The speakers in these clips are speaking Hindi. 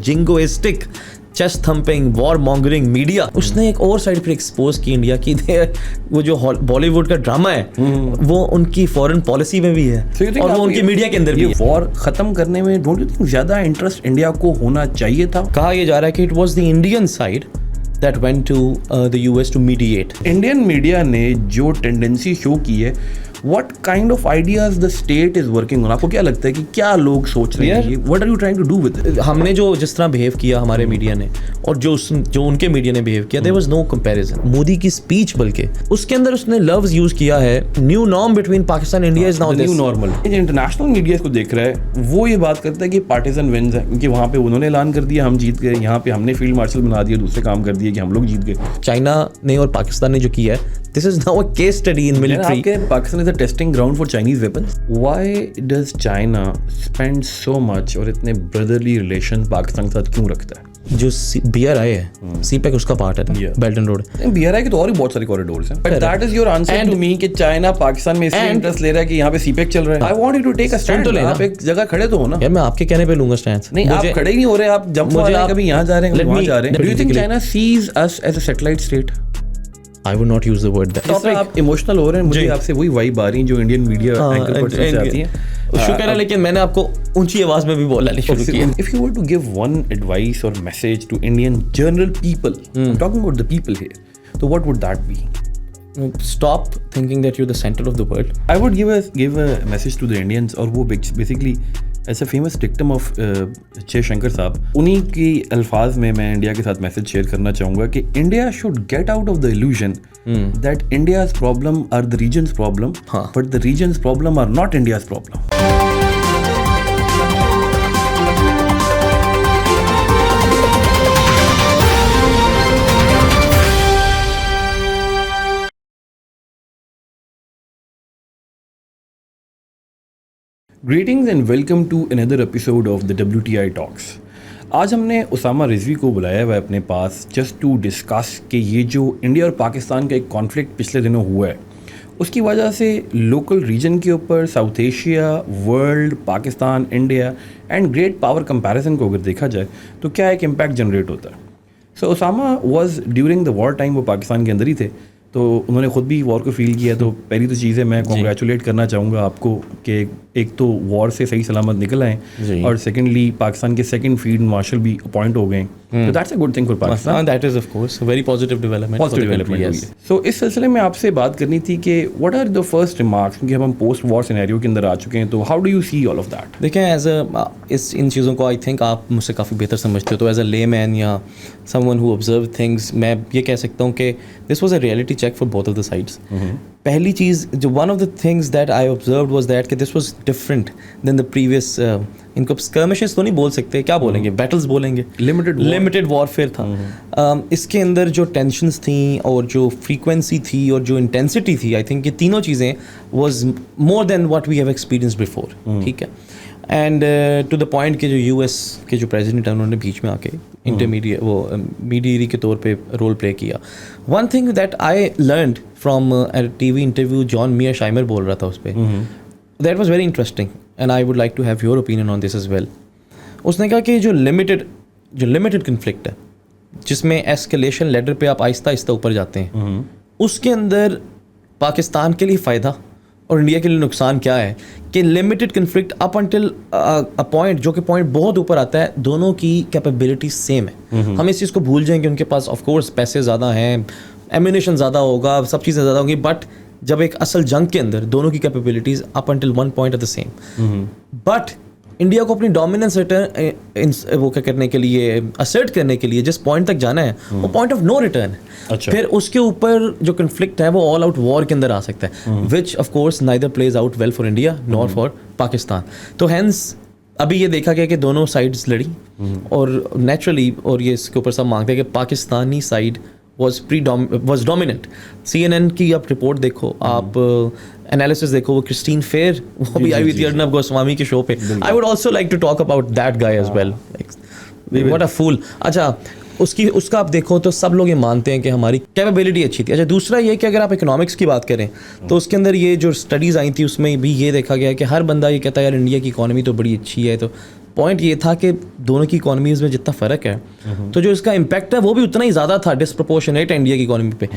Jingoistic chest thumping war mongering media, उसने एक और साइड पर एक्सपोज की इंडिया की वो जो बॉलीवुड का ड्रामा है वो उनकी फॉरेन पॉलिसी में भी है और वो उनकी मीडिया के अंदर भी है। वॉर खत्म करने में डोंट यू थिंक ज्यादा इंटरेस्ट इंडिया को होना चाहिए था? कहा यह जा रहा है कि it was the Indian side that went to the US to mediate. Indian media ने जो टेंडेंसी शो की है, what kind of ideas the state is working on? आपको क्या लगता है कि क्या लोग सोच रहे हैं? What are you trying to do with it? हमने जो जिस तरह बिहेव किया हमारे मीडिया ने और जो उनके मीडिया ने बिहेव किया, there was no comparison. Modi की स्पीच बल्कि उसके अंदर उसने लफ्ज यूज किया है, new norm between Pakistan and India is now new normal. International media इसको देख रहा है, वो ये बात करता है कि पार्टिजन विन्स है, क्योंकि वहाँ पे उन्होंने ऐलान कर दिया हम जीत गए, यहाँ पे हमने फील्ड मार्शल बना दिया, दूसरे काम कर दिए कि हम लोग जीत गए। चाइना ने और पाकिस्तान ने जो किया है, this is now a case study in military. Pakistan is a testing ground for Chinese weapons. Why does China spend so much और इतने ब्रदरली रिलेशन पाकिस्तान के साथ क्यों रखता है? जो BRI है, सीपेक उसका पार्ट है, बेल्ट एंड रोड। BRI के तो और भी बहुत सारे कॉरिडोर्स हैं, but that is your answer to me कि चाइना पाकिस्तान में इसलिए इंटरेस्ट ले रहा है कि यहाँ पे सीपेक चल रहा है। I want you to take a stand. आप एक जगह खड़े तो हो ना। यार मैं आपके कहने पे लूंगा स्टैंड। नहीं, आप खड़े ही नहीं हो रहे, आप जंप मार रहे हैं, कभी यहाँ जा रहे हैं, कभी वहाँ जा रहे हैं। Do you think China sees us as a satellite state? I would not use the word that. तो आप इमोशनल हो रहे हैं, मुझे आपसे वही वाइब आ रही है जो इंडियन मीडिया एंकर पर्सन से आती है। शुक्र है, लेकिन मैंने आपको ऊंची आवाज में भी बोलना शुरू किया। If you were to give one advice or message to Indian general people, I'm talking about the people here, so what would that be? Stop thinking that you're the center of the world. I would give a message to the Indians, और वो basically ऐसा फेमस डिक्टम ऑफ जय शंकर साहब, उन्हीं की अल्फाज में मैं इंडिया के साथ मैसेज शेयर करना चाहूँगा कि India should get out of the illusion that India's problem are the region's problem, but the region's problem are not India's problem. Greetings and welcome to another episode of the WTI Talks. आज हमने उसामा रिजवी को बुलाया हुआ है अपने पास जस्ट टू डिस्कस कि ये जो इंडिया और पाकिस्तान का एक कॉन्फ्लिक्ट पिछले दिनों हुआ है, उसकी वजह से लोकल रीजन के ऊपर south Asia, world, Pakistan, India and great power comparison को अगर देखा जाए तो क्या एक इम्पैक्ट जनरेट होता है। So Usama was during the war time, वो पाकिस्तान के अंदर ही थे, तो उन्होंने खुद भी वॉर को फील किया। तो पहली तो चीज़ है, मैं कॉन्ग्रेचुलेट करना चाहूँगा आपको कि एक तो वॉर से सही सलामत निकल आए और सेकेंडली पाकिस्तान के सेकंड फील्ड मार्शल भी अपॉइंट हो गए। तो that's a good thing for Pakistan. That is of course very positive development. So इस सिलसिले में आपसे बात करनी थी कि what are the first remarks, क्योंकि हम पोस्ट वॉर सिनेरियो के अंदर आ चुके हैं, तो how do you see all of that? देखें, एज अ इन चीज़ों को आई थिंक आप मुझसे काफ़ी बेहतर समझते हो, तो एज अ लेमैन या समवन हु ऑब्जर्व थिंग्स, मैं ये कह सकता हूँ कि this was a reality check for both of the sides. पहली चीज़ जो one of the things that I observed was that कि this was different than the previous, इनको स्कर्मिशेस तो नहीं बोल सकते, क्या बोलेंगे, बैटल्स बोलेंगे, लिमिटेड वॉरफेयर था। इसके अंदर जो टेंशन्स थी और जो फ्रीक्वेंसी थी और जो इंटेंसिटी थी, आई थिंक ये तीनों चीज़ें was more than what we have experience before. ठीक है, एंड टू द पॉइंट के जो US के जो प्रेसिडेंट हैं उन्होंने बीच में आके इंटरमीडिएट वो मीडिएटर के तौर पे रोल प्ले किया। One thing that I learned from TV interview, John Mearsheimer बोल रहा था उस पर, that was very interesting and I would like to have your opinion on this as well. उसने कहा कि जो लिमिटेड कन्फ्लिक्ट है जिसमें एस्केलेशन लेडर पे आप आहिस्ता आहिस्ता ऊपर जाते हैं, उसके अंदर पाकिस्तान के लिए फ़ायदा और इंडिया के लिए नुकसान क्या है कि limited conflict up until a point, जो कि पॉइंट बहुत ऊपर आता है, दोनों की कैपेबिलिटी सेम है। हम इस चीज़ को भूल जाएंगे, उनके पास ऑफ कोर्स पैसे ज़्यादा हैं, एम्यूनेशन ज़्यादा होगा, सब चीज़ें ज़्यादा होंगी, बट जब एक असल जंग के अंदर दोनों की capabilities up until one point are the same. But India को अपनी डोमिनेंस वो क्या करने के लिए, असर्ट करने के लिए जिस पॉइंट तक जाना है वो पॉइंट ऑफ नो रिटर्न है। अच्छा। फिर उसके ऊपर जो कन्फ्लिक्ट है वो ऑल आउट वॉर के अंदर आ सकता है, which of course neither plays out well for India nor for Pakistan. तो हैंस अभी ये देखा गया कि दोनों साइड्स लड़ी और नेचुरली, और ये इसके ऊपर सब मांगते हैं कि Pakistani side was dominant। CNN की आप रिपोर्ट देखो, आप एनालिसिस देखो, वो क्रिस्टीन फेयर वो भी आई हुई थी अर्नब गोस्वामी के शो पे। I would also like to talk about that guy as well, what a fool. अच्छा, उसका आप देखो तो सब लोग ये मानते हैं कि हमारी कैपेबिलिटी अच्छी थी। अच्छा, दूसरा ये कि अगर आप इकोनॉमिक्स की बात करें तो उसके अंदर ये जो स्टडीज़ आई थी उसमें भी ये देखा गया कि हर बंदा ये कहता है यार इंडिया की इकॉनमी तो बड़ी अच्छी है, तो पॉइंट ये था कि दोनों की इकोनॉमीज में जितना फ़र्क है तो जो इसका इम्पैक्ट है वो भी उतना ही ज़्यादा था डिस्प्रपोर्शनेट इंडिया की इकोनॉमी पे।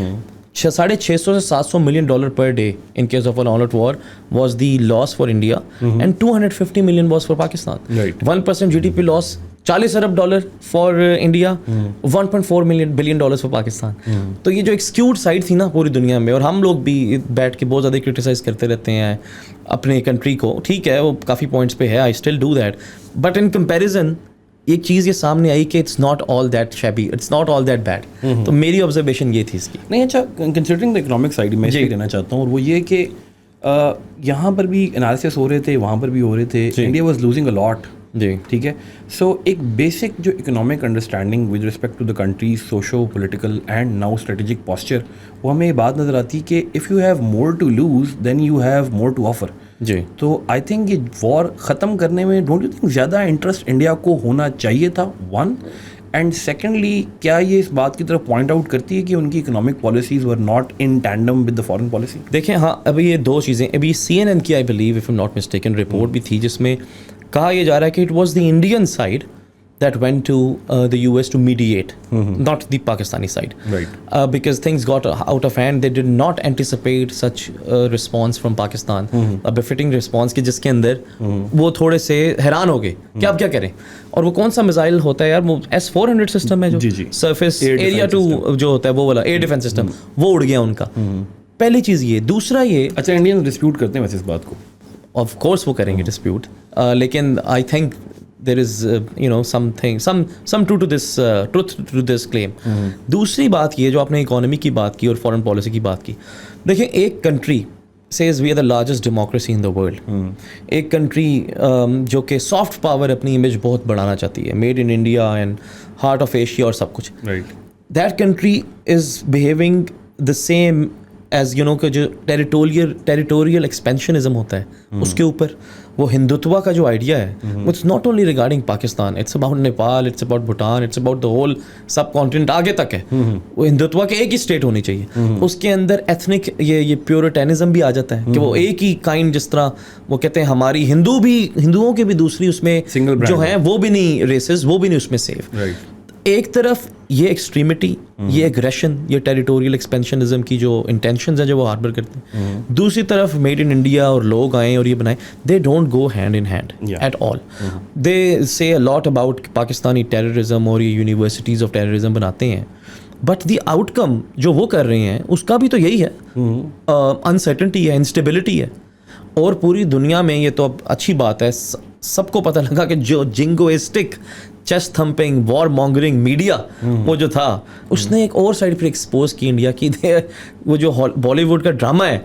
650 से 700 million dollar per day in case of all out war was the loss for India and 250 million was for Pakistan. 1% GDP loss, 40 Arab dollar for India, 1.4 billion dollars for Pakistan. तो ये जो एक स्क्यूड साइड थी ना पूरी दुनिया में, और हम लोग भी बैठ के बहुत ज़्यादा क्रिटिसाइज करते रहते हैं अपने कंट्री को, ठीक है वो काफ़ी पॉइंट्स पे है, I still do that, but in comparison एक चीज़ ये सामने आई कि it's not all that shabby, it's not all that bad. तो मेरी ऑब्जर्वेशन ये थी इसकी। नहीं, अच्छा, कंसिडरिंग द इकोनॉमिक साइड मैं इसलिए कहना चाहता हूँ, और वो ये कि यहाँ पर भी एनालिसिस हो रहे थे, वहाँ पर भी हो रहे थे, India was losing a lot जी, ठीक है। सो एक बेसिक जो economic understanding with respect to the country socio political and now strategic posture, वो हमें ये बात नज़र आती है कि if you have more to lose then you have more to offer जी। तो आई थिंक ये वॉर ख़त्म करने में डोंट यू थिंक ज़्यादा इंटरेस्ट इंडिया को होना चाहिए था, वन, एंड सेकेंडली क्या ये इस बात की तरफ पॉइंट आउट करती है कि उनकी economic policies were not in tandem with the foreign policy? देखें, हाँ, अभी ये दो चीज़ें, अभी CNN की I believe if I am not mistaken report भी थी जिसमें कहा यह जा रहा है कि it was the Indian side that went to the US to mediate, not the Pakistani side. Right. Because things got out of hand. They did not anticipate such a response from Pakistan, a befitting response कि जिसके अंदर वो थोड़े से हैरान हो गए कि अब क्या करें। और वो कौन सा मिसाइल होता है यार, वो S-400 सिस्टम है जो सरफेस एरिया टू जो होता है वो वाला एयर डिफेंस सिस्टम, वो उड़ गया उनका। पहली चीज़ ये। दूसरा ये, अच्छा, इंडियन डिस्प्यूट करते हैं वैसे इस बात को? ऑफ कोर्स वो करेंगे डिस्प्यूट, लेकिन I think there is some truth to this claim. दूसरी बात ये जो आपने इकोनॉमी की बात की और फॉरेन पॉलिसी की बात की, देखिए एक country says we are the largest democracy in the world, एक कंट्री जो कि सॉफ्ट पावर अपनी इमेज बहुत बढ़ाना चाहती है, made in India and heart of Asia और सब कुछ, that country is behaving the same as you know कि जो टेरिटोरियल एक्सपेंशनिज्म होता है उसके ऊपर वो हिंदुत्व का जो आइडिया है, it's not only regarding Pakistan, it's about Nepal, it's about Bhutan, it's about the whole subcontinent आगे तक है। वो हिंदुत्व के एक ही स्टेट होनी चाहिए, उसके अंदर एथनिक ये प्योरिटेनिज्म भी आ जाता है कि वो एक ही काइंड, जिस तरह वो कहते हैं हमारी हिंदुओं के भी दूसरी उसमें जो है वो भी नहीं रेसेस, वो भी नहीं उसमें सेफ। एक तरफ ये एक्सट्रीमिटी, ये एग्रेशन, ये टेरिटोरियल एक्सपेंशनिज्म की जो इंटेंशंस हैं जो वो हार्बर करते हैं, दूसरी तरफ मेड इन इंडिया और लोग आए और ये बनाए, they don't go hand in hand at all. They say a lot about Pakistani terrorism और ये यूनिवर्सिटीज़ ऑफ टेररिज्म बनाते हैं, बट द आउटकम जो वो कर रहे हैं उसका भी तो यही है, अनसर्टेनिटी है, इंस्टेबिलिटी है। और पूरी दुनिया में ये तो अब अच्छी बात है, सबको पता लगा कि जो jingoistic chest thumping war mongering media वो जो था उसने एक और साइड पर एक्सपोज की इंडिया की, वो जो बॉलीवुड का ड्रामा है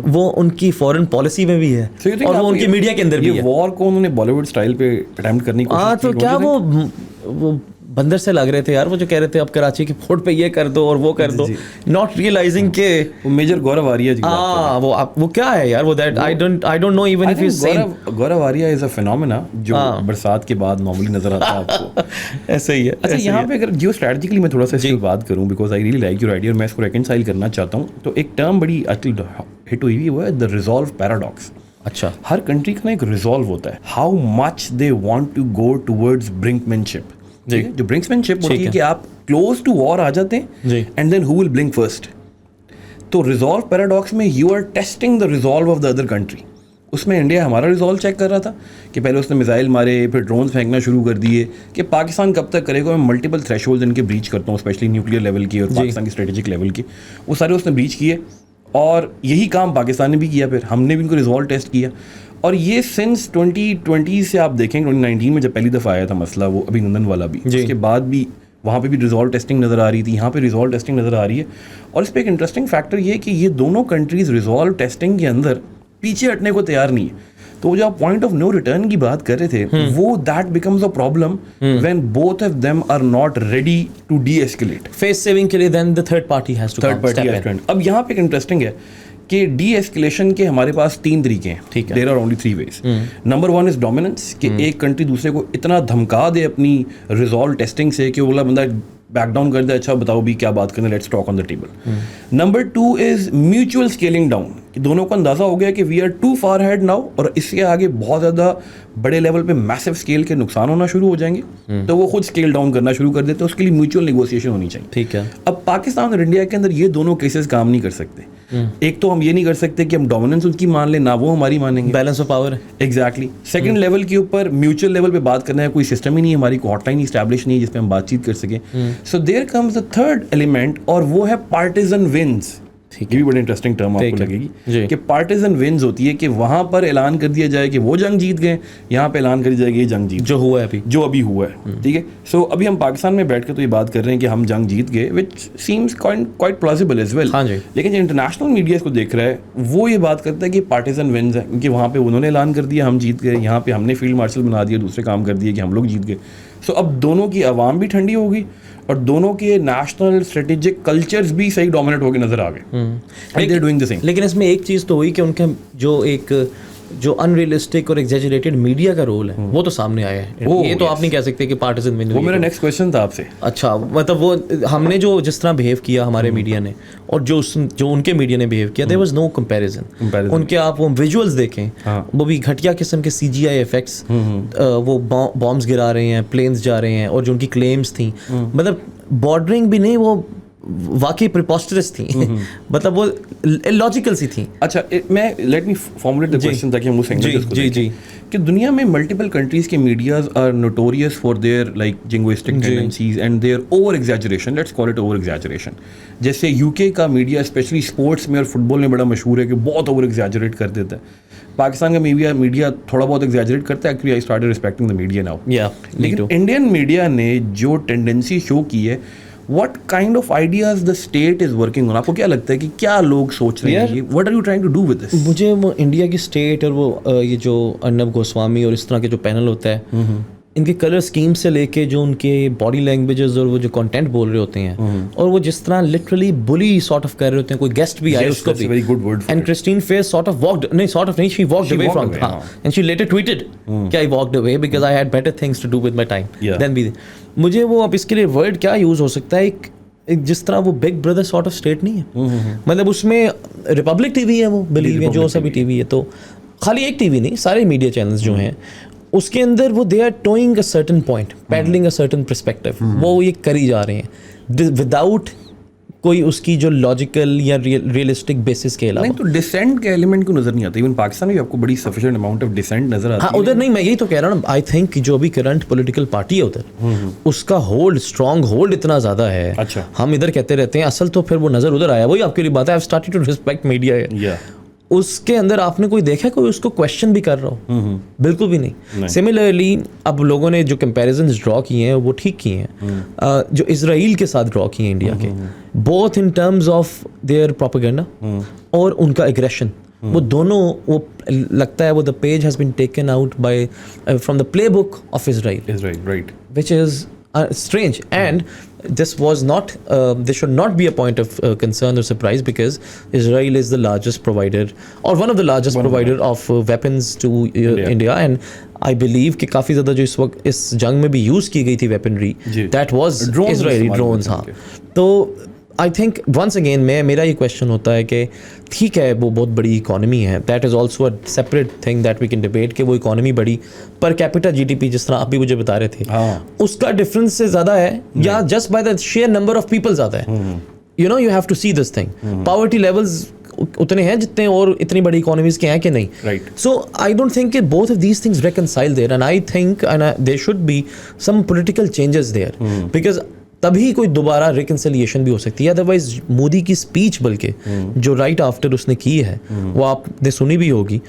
वो उनकी फॉरेन पॉलिसी में भी है और वो उनकी मीडिया के अंदर भी है। वॉर को उन्होंने बॉलीवुड स्टाइल पे अटेम्प्ट करने की कोशिश की। तो क्या वो बंदर से लग रहे थे यार, वो जो कह रहे थे अब कराची की फोर्ट पे ये कर दो और वो कर दो, नॉट रियलाइजिंग के वो मेजर गौरव आर्या जी। वो क्या है यार, वो that I don't know even if is Gaurav Arya is a phenomena जो बरसात के बाद नॉर्मली नजर आता है आपको। ऐसे ही है। अच्छा, यहाँ पे अगर जियो स्ट्रेटजिकली मैं थोड़ा सा इसकी बात करूँ, because I really like your idea और मैं इसको रिकंसाइल करना चाहता हूँ, तो एक टर्म बड़ी आजकल हिट हुई हुई है, द रिजॉल्व पैराडॉक्स। अच्छा, हर कंट्री का ना एक रिजॉल्व होता है, how much they want to go towards brinkmanship. जो ब्रिंक्समैनशिप होती है कि आप क्लोज टू वॉर आ जाते हैं and then who will blink first. तो रिजॉल्व पैराडॉक्स में you are testing the resolve of the other country. उसमें इंडिया हमारा रिजॉल्व चेक कर रहा था कि पहले उसने मिसाइल मारे, फिर ड्रोन फेंकना शुरू कर दिए कि पाकिस्तान कब तक करेगा। मैं मल्टीपल थ्रेशोल्ड इनके ब्रीच करता हूँ, स्पेशली न्यूक्लियर लेवल की और पाकिस्तान की स्ट्रेटेजिक लेवल की, वो सारे उसने ब्रीच किए और यही काम पाकिस्तान ने भी किया। फिर हमने भी इनको रिजॉल्व टेस्ट किया और ये सिंस 2020 से आप देखें, 2019 में जब पहली दफ़ा आया था मसला वो अभिनंदन वाला भी, उसके बाद भी वहाँ पे भी रिजॉल्व टेस्टिंग नज़र आ रही थी, यहाँ पे रिजॉल्व टेस्टिंग नज़र आ रही है। और इस पर एक इंटरेस्टिंग फैक्टर ये है कि ये दोनों कंट्रीज़ रिजॉल्व टेस्टिंग के अंदर पीछे हटने को तैयार नहीं है। तो जो आप पॉइंट ऑफ नो रिटर्न की बात कर रहे थे, वो that becomes a problem when both of them are not ready to de-escalate. Face saving के लिए then the third party has to come. अब यहाँ पे एक इंटरेस्टिंग है कि डी एस्केलेशन के हमारे पास 3 तरीके हैं, ठीक है, there are only 3 ways. Number 1 is dominance, कि एक कंट्री दूसरे को इतना धमका दे अपनी रिजॉल्व टेस्टिंग से कि वो वाला बंदा बैक डाउन कर दे, अच्छा बताओ भी क्या बात करना, let's talk on the table. Number 2 is mutual scaling down, कि दोनों को अंदाजा हो गया कि we are too far head now, और इससे आगे बहुत ज़्यादा बड़े लेवल पे मैसिव स्केल के नुकसान होना शुरू हो जाएंगे, तो वो खुद स्केल डाउन करना शुरू कर देते हैं. उसके लिए म्यूचुअल नेगोशिएशन होनी चाहिए. ठीक है. अब पाकिस्तान और इंडिया के अंदर ये दोनों केसेस काम नहीं कर सकते. एक तो हम ये नहीं कर सकते कि हम डोमिनेंस उनकी मान लें, ना वो हमारी मानेंगे. बैलेंस ऑफ पावर है. एग्जैक्टली. सेकंड लेवल के ऊपर म्यूचुअल लेवल पे बात करना है, कोई सिस्टम ही नहीं है, हमारी कोई हॉटलाइन इस्टेब्लिश नहीं है जिस पे हम बातचीत कर सकें. So there comes the third element, और वो है पार्टिजन विंस. ये भी बड़ी इंटरेस्टिंग टर्म आपको लगेगी कि पार्टिजन विंस होती है, कि वहां पर ऐलान कर दिया जाए कि वो जंग जीत गए, यहाँ पे ऐलान कर दिया जाएगा ये जंग जीत, जो अभी हुआ है. ठीक है. सो अभी हम पाकिस्तान में बैठ के तो ये बात कर रहे हैं कि हम जंग जीत गए, which seems quite plausible as well. लेकिन जो इंटरनेशनल मीडिया इसको देख रहा है वो ये बात करता है कि पार्टिजन विंस है, क्योंकि वहाँ पे उन्होंने ऐलान कर दिया हम जीत गए, यहाँ पे हमने फील्ड मार्शल बना दिया, दूसरे काम कर दिए कि हम लोग जीत गए. सो अब दोनों की आवाम भी ठंडी होगी और दोनों के नेशनल स्ट्रेटेजिक कल्चर्स भी सही डोमिनेट होकर नजर आ गए. लेकिन इसमें एक चीज़ तो हुई कि उनके जो अनरियलिस्टिक और एग्जैजरेटेड मीडिया का रोल है वो तो सामने आया है. ये तो आप नहीं कह सकते कि पार्टिजन विन. वो मेरा नेक्स्ट क्वेश्चन था आपसे. अच्छा, मतलब वो हमने जो जिस तरह बिहेव किया हमारे मीडिया ने और जो उनके मीडिया ने बिहेव किया, देयर वाज नो कंपैरिजन. उनके आप वो विजुअल्स देखें, वो भी घटिया किस्म के CGI इफेक्ट्स, वो बॉम्ब्स गिरा रहे हैं, प्लेन्स जा रहे हैं, और जो उनकी क्लेम्स थी मतलब बॉर्डरिंग भी नहीं, वो वाकई प्रिपोस्टरस थी. मतलब वो लॉजिकल सी थी. अच्छा, मैं let me formulate the question ताकि हम उस एंगल से उसको देखें कि दुनिया में मल्टीपल कंट्रीज के medias are notorious for their like jingoistic tendencies and their over exaggeration. Let's call it over exaggeration. जैसे यूके का मीडिया स्पेशली स्पोर्ट्स में और फुटबॉल में बड़ा मशहूर है कि बहुत ओवर एग्जैजरेट कर देता है. पाकिस्तान का मीडिया थोड़ा बहुत एग्जैजरेट करता है. Actually I started respecting the media now. लेकिन इंडियन मीडिया ने जो टेंडेंसी शो की है, what kind of ideas the state is working on? आपको क्या लगता है कि क्या लोग सोच रहे हैं? What are you trying to do with this? मुझे वो इंडिया की स्टेट और वो ये जो अर्नब गोस्वामी और इस तरह के जो पैनल होता है, इनके कलर स्कीम से लेके जो उनके बॉडी लैंग्वेजेस और वो जो कंटेंट बोल रहे होते हैं, और वो जिस तरह लिटरली बुली सॉर्ट ऑफ कर रहे होते हैं, कोई गेस्ट भी आए उसको भी. Very good word. And Christine Fair sort of walked, नहीं सॉर्ट ऑफ नहीं, she walked away from, and she later tweeted कि I walked away because I had better things to do with my time than be. मुझे वो अब इसके लिए वर्ड क्या यूज हो सकता है, एक जिस तरह वो big brother sort of state नहीं है. मतलब उसमें रिपब्लिक टीवी है, वो बिलीव है, जो सभी टीवी है, तो खाली एक टीवी नहीं, सारे मीडिया चैनल्स जो हैं उसके अंदर वो they are toeing a certain point, peddling a certain perspective, वो ये करी जा रहे हैं विदाउट कोई उसकी जो लॉजिकल या रियलिस्टिक बेसिस के अलावा. नहीं तो डिसेंट के एलिमेंट को नजर नहीं आता. इवन पाकिस्तान में भी आपको बड़ी सफिशिएंट अमाउंट ऑफ डिसेंट नजर आता है. हाँ, उधर नहीं, मैं यही तो कह रहा हूँ. आई थिंक जो अभी करंट पॉलिटिकल पार्टी है उधर, उसका होल्ड, स्ट्रॉन्ग होल्ड इतना ज्यादा है. अच्छा, हम इधर कहते रहते हैं, असल तो फिर वो नजर उधर आया. वही आपके लिए बात है, I have started to respect media. उसके अंदर आपने कोई देखा कोई उसको क्वेश्चन भी कर रहा हो? बिल्कुल भी नहीं. सिमिलरली अब लोगों ने जो कंपैरिजन्स ड्रॉ किए हैं वो ठीक किए हैं, जो इजराइल के साथ ड्रॉ किए हैं इंडिया के, both in terms of their propaganda और उनका एग्रेशन. वो दोनों, वो लगता है वो the page has been taken out by from the playbook of Israel, right, which is strange, and this was not this should not be a point of concern or surprise, because Israel is the largest provider or one of the largest provider of weapons to India, and I believe कि काफ़ी ज़्यादा जो इस वक्त इस जंग में भी यूज़ की गई थी weaponry, that was Israeli drones. हाँ, तो आई थिंक वंस अगेन मेरा ये क्वेश्चन होता है कि ठीक है वो बहुत बड़ी इकॉनमी है, that is also a separate thing that we can debate कि वो इकॉनमी बड़ी, पर कैपिटा GDP जिस तरह आप भी मुझे बता रहे थे, उसका डिफरेंस से ज़्यादा है या just by the sheer number of people ज़्यादा है. You know, you have to see this thing. Poverty levels उतने हैं जितने और इतनी बड़ी इकोनॉमीज के हैं कि नहीं. सो आई डोंट थिंक कि both of these things reconcile there, and I think there should be some political changes there, because तभी कोई दोबारा रिकंसिलिएशन भी हो सकती है. अदरवाइज मोदी की स्पीच बल्कि जो राइट आफ्टर उसने की है वो आपने सुनी भी होगी,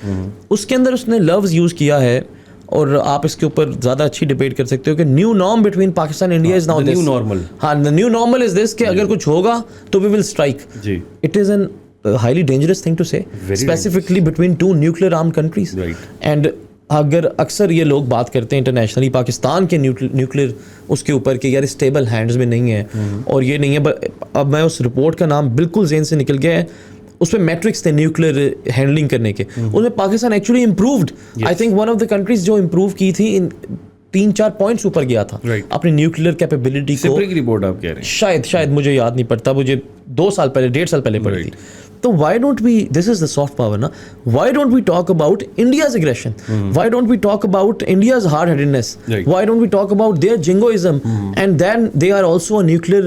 उसके अंदर उसने लव्स यूज़ किया है, और आप इसके ऊपर ज़्यादा अच्छी डिबेट कर सकते हो कि new norm between Pakistan India is now new normal. हाँ, the new normal is this कि अगर कुछ होगा तो we will strike. It is an highly dangerous thing to say, specifically between two nuclear armed countries. And अगर अक्सर ये लोग बात करते हैं इंटरनेशनली पाकिस्तान के न्यूक्लियर उसके ऊपर कि यार स्टेबल हैंड्स में नहीं है और ये नहीं है, अब मैं उस रिपोर्ट का नाम बिल्कुल ज़हन से निकल गया है, उस पर मैट्रिक्स थे न्यूक्लियर हैंडलिंग करने के, उसमें Pakistan actually improved. I think one of the countries जो इम्प्रूव की थी 3-4 पॉइंट्स ऊपर गया था Right. अपनी न्यूक्लियर कैपेबिलिटी को। सिप्री की रिपोर्ट आप कह रहे हैं? शायद मुझे याद नहीं पड़ता, मुझे 2 साल पहले 1.5 साल पहले पड़ी थी। तो why don't we, this is the soft power ना, why don't we talk about India's aggression? Why don't we talk about India's hard-headedness? Right. Why don't we talk about their jingoism? And then they are also a nuclear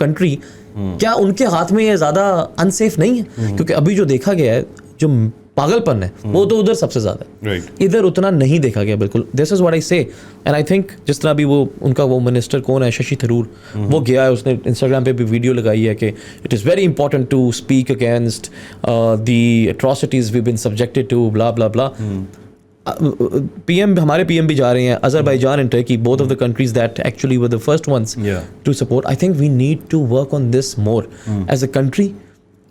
country. क्या उनके हाथ में ये ज़्यादा अनसेफ नहीं है? क्योंकि अभी जो देखा गया है, जो पागलपन है वो तो उधर सबसे ज़्यादा है, Right. इधर उतना नहीं देखा गया बिल्कुल। दिस इज व्हाट आई से, एंड आई थिंक जिस तरह अभी वो उनका वो मिनिस्टर कौन है, शशि थरूर, वो गया है, उसने इंस्टाग्राम पे भी वीडियो लगाई है कि it is very important to speak against the atrocities we been subjected to blah blah blah. PM, हमारे पीएम भी जा रहे हैं, Azerbaijan and Turkey, both of the countries that actually were the first ones to support. I think we need to work on this more as a country.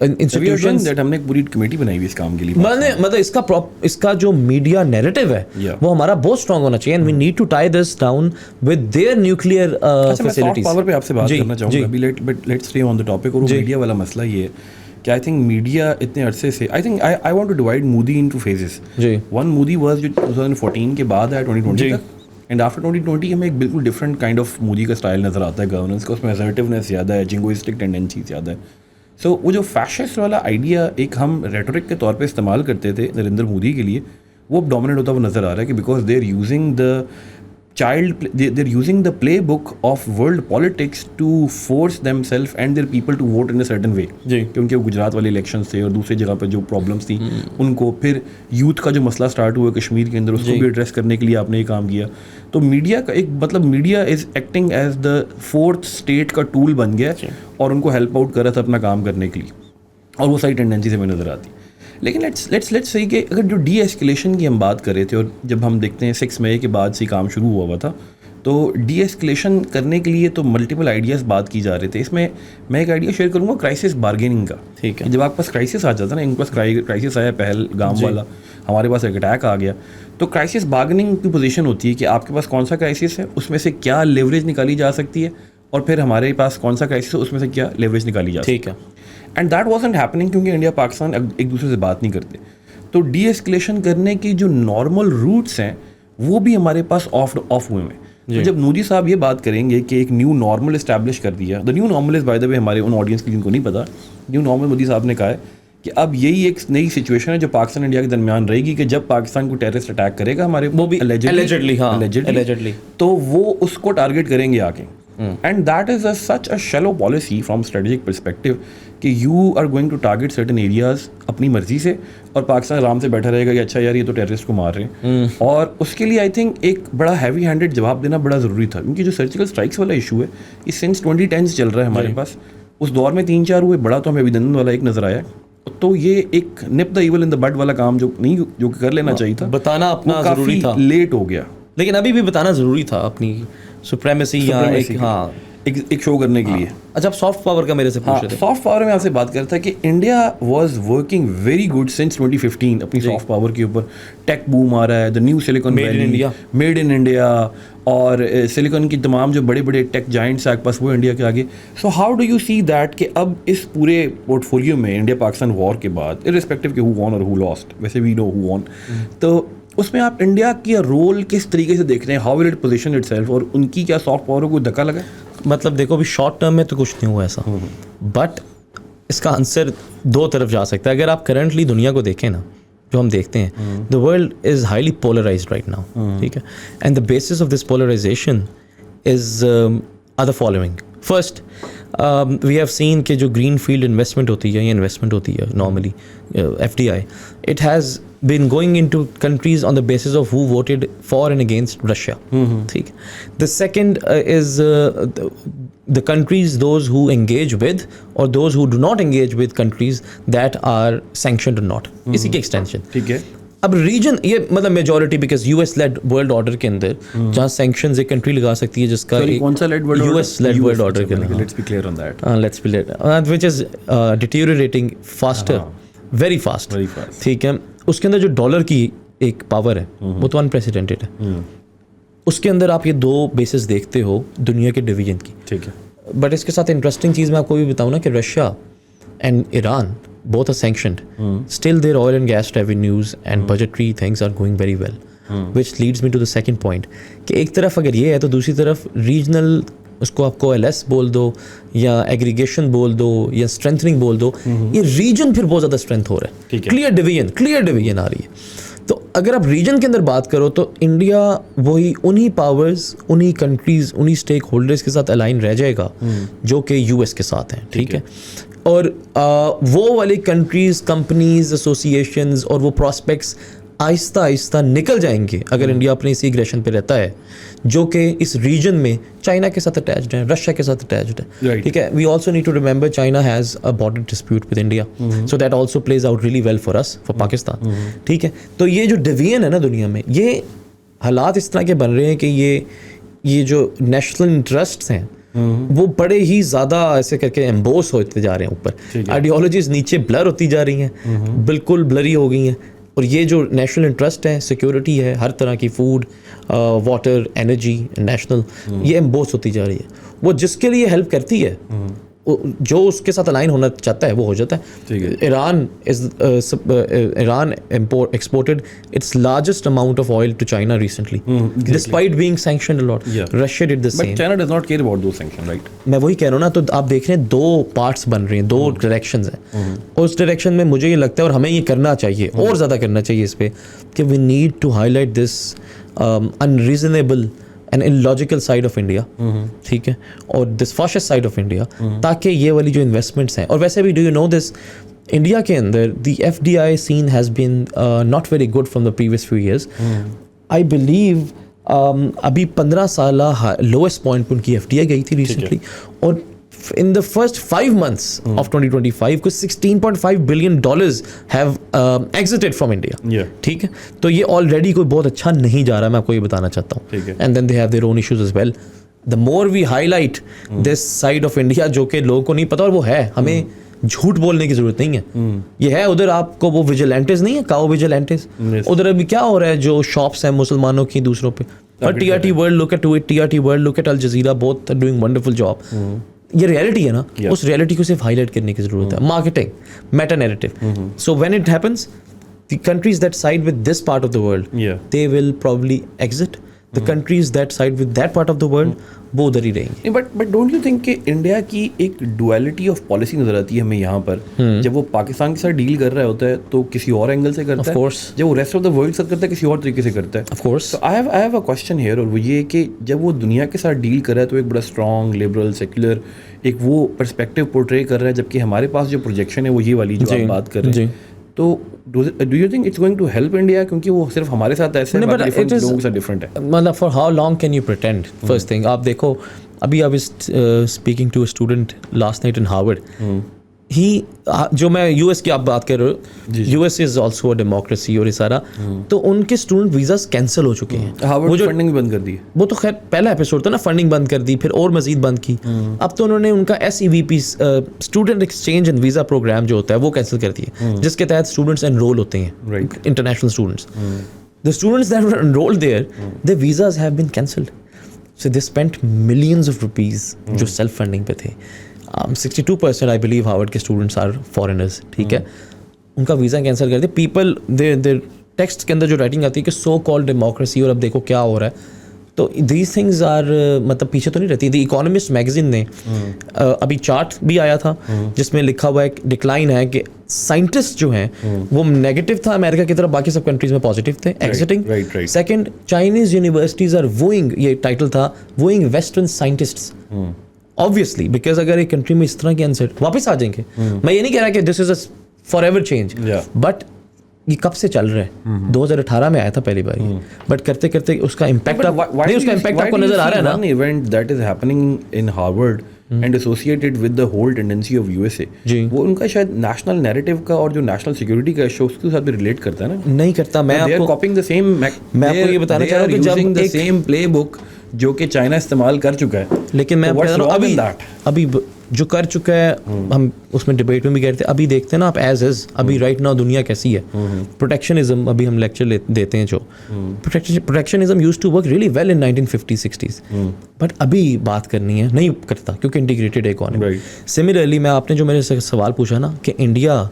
Institutions that हमने एक पूरी कमेटी बनाई हुई इस काम के लिए। मतलब इसका जो मीडिया नैरेटिव है वो हमारा बहुत स्ट्रांग होना चाहिए, and we need to tie this down with their nuclear facilities. Power पे आपसे बात करना चाहूंगा अभी, let's stay on the topic. और मीडिया वाला मसला ये है कि आई थिंक मीडिया इतने अरसे से, I think I want to divide Modi into phases. One Modi was जो 2014 के बाद है 2020 तक, एंड आफ्टर 2020 हमें एक बिल्कुल डिफरेंट काइंड ऑफ मोदी का स्टाइल नजर आता है गवर्नेंस का। उसमें असर्टिवनेस ज़्यादा है, जिंगोइस्टिक टेंडेंसीज ज़्यादा है। सो वो जो फैशिस्ट वाला आइडिया एक हम रेटोरिक के तौर पे इस्तेमाल करते थे नरेंद्र मोदी के लिए, वो अब डोमिनेट होता हुआ नज़र आ रहा है कि because they are using the they're using the playbook of world politics to force themselves and their people to vote in a certain way। क्योंकि वो गुजरात वाले इलेक्शन थे और दूसरी जगह पर जो प्रॉब्लम्स थी उनको, फिर यूथ का जो मसला स्टार्ट हुआ कश्मीर के अंदर, उसको भी एड्रेस करने के लिए आपने ये काम किया। तो मीडिया का एक मतलब media is acting as the fourth state का टूल बन गया और उनको हेल्प आउट कर रहा था अपना काम करने के लिए, और वो सारी टेंडेंसी से हमें नज़र आती। लेकिन लेट्स सही कि अगर जो डी एस्केलेशन की हम बात कर रहे थे, और जब हम देखते हैं 6 मई के बाद से काम शुरू हुआ था, तो डी एस्केलेशन करने के लिए तो मल्टीपल आइडियाज़ बात की जा रहे थे। इसमें मैं एक आइडिया शेयर करूँगा क्राइसिस बार्गेनिंग का। ठीक है, जब आपके पास क्राइसिस आ जाता है ना, इनके पास क्राइसिस आया पहलगाम वाला, हमारे पास एक अटैक आ गया, तो क्राइसिस बार्गेनिंग की पोजीशन होती है कि आपके पास कौन सा क्राइसिस है, उसमें से क्या लेवरेज निकाली जा सकती है, और फिर हमारे पास कौन सा क्राइसिस है, उसमें से क्या लेवरेज निकाली जा सकती है। ठीक है, एंड दैट वाजंट हैपनिंग क्योंकि इंडिया पाकिस्तान एक दूसरे से बात नहीं करते। तो डी एस्केलेशन करने की जो नॉर्मल रूट्स हैं वो भी हमारे पास ऑफ हुए हैं। तो जब मोदी साहब ये बात करेंगे कि एक न्यू नॉर्मल इस्टेब्लिश कर दिया, the new normal is by the way, हमारे उन ऑडियंस की जिनको नहीं पता, न्यू नॉर्मल मोदी साहब ने कहा है कि अब यही एक नई सिचुएशन है जो पाकिस्तान इंडिया के दरमियान रहेगी कि जब पाकिस्तान को टेररिस्ट अटैक करेगा, हमारे वो भी allegedly, तो वो उसको टारगेट करेंगे आके। And that is such a shallow policy from strategic perspective कि you are going to target certain areas अपनी मर्जी से, और पाकिस्तान आराम से बैठा रहेगा कि अच्छा यार ये तो टेररिस्ट को मार रहे हैं। और उसके लिए आई थिंक एक बड़ा हैवी हैंडेड जवाब देना बड़ा ज़रूरी था, क्योंकि जो सर्जिकल स्ट्राइक्स वाला इशू है ये सिंस 2010 चल रहा है हमारे पास। उस दौर में 3-4 हुए, बड़ा तो हमें अभिनंदन वाला एक नज़र आया। तो ये एक nip the evil in the bud वाला काम जो कर लेना चाहिए था, बताना अपना ज़रूरी था, लेट हो गया। लेकिन अभी भी बताना ज़रूरी था अपनी सुप्रेमेसी या एक शो करने के लिए। अच्छा, आप सॉफ्ट पावर का मेरे से पूछ रहे थे। सॉफ्ट पावर में आपसे बात करता है कि India was working very good since 2015 अपनी सॉफ्ट पावर के ऊपर। टेक बूम आ रहा है, the new silicon valley, made in India, और सिलिकॉन की तमाम जो बड़े बड़े टेक जाइंट्स है पास वो इंडिया के आगे। So how do you see that कि अब इस पूरे पोर्टफोलियो में इंडिया पाकिस्तान वॉर के बाद, इर्रिस्पेक्टिव के हु वॉन और हु लॉस्ट, वैसे वी नो हु वॉन, तो उसमें आप इंडिया की रोल किस तरीके से देख रहे हैं, how will it position itself, और उनकी क्या सॉफ्ट पावर को धक्का लगा? मतलब देखो, अभी शॉर्ट टर्म में तो कुछ नहीं हुआ ऐसा, बट इसका आंसर 2 तरफ जा सकता है। अगर आप करंटली दुनिया को देखें ना, जो हम देखते हैं, the world is highly polarised right now, ठीक है, and the basis of this polarisation is are the following. First, we have seen कि जो ग्रीन फील्ड इन्वेस्टमेंट होती है या इन्वेस्टमेंट होती है normally FDI, it has been going into countries on the basis of who voted for and against Russia. ठीक. The second is the countries those who engage with or those who do not engage with countries that are sanctioned or not. इसी की extension. ठीक है. अब रीजन ये मतलब majority because US led world order के अंदर जहाँ सैंक्शंस एक कंट्री लगा सकती है जिसका कौन सा led world US led world order के अंदर, let's be clear on that, let's be clear, which is deteriorating faster, very fast, ठीक है। उसके अंदर जो डॉलर की एक पावर है वो तो अनप्रेसिडेंटेड है। उसके अंदर आप ये 2 बेसिस देखते हो दुनिया के डिवीजन की, ठीक है। बट इसके साथ इंटरेस्टिंग चीज़ मैं आपको भी बताऊँ ना कि Russia and Iran both are sanctioned, still their oil and gas revenues and budgetary things are going very well. Which leads me to the second point कि एक तरफ अगर ये है तो दूसरी तरफ रीजनल उसको आप कोएलएस बोल दो या एग्रीगेशन बोल दो या स्ट्रेंथनिंग बोल दो, ये रीजन फिर बहुत ज़्यादा स्ट्रेंथ हो रहा है, क्लियर डिवीजन आ रही है। तो अगर आप रीजन के अंदर बात करो तो इंडिया वही उन्हीं पावर्स, उन्हीं कंट्रीज, उन्हीं स्टेक होल्डर्स के साथ अलाइन रह जाएगा जो कि यूएस के साथ हैं, ठीक है। और वो वाली कंट्रीज, कंपनीज, एसोसिएशंस और वो प्रॉस्पेक्ट्स आहिस्ता आहिस्ता निकल जाएंगे अगर इंडिया अपने इसी एग्रेशन पे रहता है, जो कि इस रीजन में चाइना के साथ अटैच्ड है, रशिया के साथ अटैच्ड है, ठीक है। We also need to remember China has a border dispute with India, so that also plays out really well for us, for Pakistan, ठीक है। तो ये जो डिवीजन है ना दुनिया में, ये हालात इस तरह के बन रहे हैं कि ये जो नेशनल इंटरेस्ट्स हैं वो बड़े ही ज़्यादा ऐसे करके एम्बोस होते जा रहे हैं ऊपर, आइडियोलॉजीज नीचे ब्लर होती जा रही हैं, बिल्कुल ब्लरी हो गई हैं। और ये जो नेशनल इंटरेस्ट है, सिक्योरिटी है, हर तरह की फूड, वाटर, एनर्जी, नेशनल, ये एम्बोस होती जा रही है। वो जिसके लिए हेल्प करती है, जो उसके साथ अलाइन होना चाहता है वो हो जाता है। Iran exported its largest amount of oil to China recently, despite being sanctioned a lot. Russia did the same, but China does not care about those sanction, right? मैं वही कह रहा हूँ ना। तो आप देख रहे हैं दो पार्ट्स बन रहे हैं, दो डायरेक्शंस हैं। उस डायरेक्शन में मुझे ये लगता है, और हमें ये करना चाहिए और ज़्यादा करना चाहिए इस पे, कि we need to highlight this unreasonable and illogical side of India, ठीक है, और this fascist side of India, ताकि ये वाली जो इन्वेस्टमेंट्स हैं, और वैसे भी do you know this, India के अंदर the FDI scene has been not very good from the previous few years. I believe अभी 15 साल लोएस्ट पॉइंट पर उनकी FDI गई थी रिसेंटली, और in the first 5 months of 2025 कुछ $16.5 billion have exited from India, ठीक है। तो ये ऑलरेडी कोई बहुत अच्छा नहीं जा रहा, मैं आपको ये बताना चाहता हूँ। And then they have their own issues as well. The more we highlight this side of India, जो कि लोगों को नहीं पता, और वो है, हमें झूठ बोलने की जरूरत नहीं है। ये है उधर, आपको वो विजिलेंटेस नहीं है, काओ विजिलेंटेस, उधर अभी क्या हो रहा है, जो शॉप्स हैं मुसलमानों की दूसरों पे, और TRT world, look at it, TRT world, look at Al Jazeera, both are doing wonderful job. ये रियलिटी है ना, उस रियलिटी को सिर्फ हाईलाइट करने की जरूरत है। Marketing, Meta narrative. So when it happens, the countries that side with this part of the world, they will probably exit. The countries that side with that part of the world, वो उधर ही रहेंगे। बट डोंट यू थिंक कि इंडिया की एक डुअलिटी ऑफ पॉलिसी नजर आती है हमें यहाँ पर, जब वो पाकिस्तान के साथ डील कर रहा होता है तो किसी और एंगल से करता है, जब वो रेस्ट ऑफ द वर्ल्ड साथ करता है किसी और तरीके से करता है। Of course, I have a question here, और वो ये कि जब वो दुनिया के साथ डील कर रहा है तो एक बड़ा स्ट्रॉन्ग, लिबरल, सेक्युलर एक वो पर्सपेक्टिव पोर्ट्रे कर रहा है, जबकि हमारे पास जो प्रोजेक्शन है वो ये वाली जो आप बात कर रहे हैं। तो do you think it's going to help India, क्योंकि वो सिर्फ हमारे साथ ऐसे है, बाकी डिफरेंट लोगों के साथ डिफरेंट है। मतलब for how long can you pretend? First thing, आप देखो, अभी I was speaking to a student last night in Harvard, ही जो मैं यूएस की आप बात कर रहे हो, US is also a democracy और ये सारा, तो उनके स्टूडेंट वीज़ास कैंसिल हो चुके हैं। वो जो फंडिंग बंद कर दी, वो तो खैर पहला एपिसोड था ना, फंडिंग बंद कर दी, फिर और मजीद बंद की। अब तो उन्होंने उनका SEVP, student exchange and visa program जो होता है वो कैंसिल कर दिया, जिसके तहत स्टूडेंट्स एनरोल होते हैं, international students. The students that were enrolled there, their visas have been cancelled, so they spent millions of rupees जो सेल्फ फंडिंग पे थे। 62% आई बिलीव हार्वर्ड के स्टूडेंट्स आर फॉरेनर्स, ठीक है। उनका वीज़ा कैंसिल कर दिया। पीपल दे टेक्स्ट के अंदर जो राइटिंग आती है कि सो कॉल्ड डेमोक्रेसी, और अब देखो क्या हो रहा है। तो दीज थिंग्स आर, मतलब पीछे तो नहीं रहती। द इकोनॉमिस्ट मैगजीन ने अभी चार्ट भी आया था जिसमें लिखा हुआ है, डिक्लाइन है, कि साइंटिस्ट जो हैं वो नेगेटिव था अमेरिका की तरफ, बाकी सब कंट्रीज में पॉजिटिव थे, exiting. Second, Chinese universities are wooing, ये टाइटल था, wooing western scientists. Obviously, because अगर एक कंट्री में इस तरह की अनसेट वापस आ जाएंगे, मैं ये नहीं कह रहा कि this is a for ever change, but ये कब से चल रहा है? 2018 में आया था पहली बार, बट करते करते उसका इम्पैक्ट आपको नजर आ रहा है ना। One event that is happening in Harvard and associated with the whole tendency of USA, वो उनका शायद नेशनल नैरेटिव का और जो नेशनल सिक्योरिटी का इशू उसके साथ भी रिलेट करता है ना। नहीं करता। मैं आपको कॉपिंग द सेम, मैं आपको ये बताना चाह रहा हूँ कि जब द सेम प्लेबुक जो कि चाइना इस्तेमाल कर चुका है, लेकिन मैं कह रहा हूँ अभी जो कर चुका है, हम उसमें डिबेट में भी कहते हैं, अभी देखते हैं ना आप एज इज, अभी राइट नाउ दुनिया कैसी है। प्रोटेक्शनिज्म, अभी हम लेक्चर देते हैं जो protectionism used to work really well in 1950s 60s, but अभी बात करनी है नहीं करता, क्योंकि इंटीग्रेटेड इकोनॉमी। सिमिलरली, मैं आपने जो मेरे से सवाल पूछा ना कि इंडिया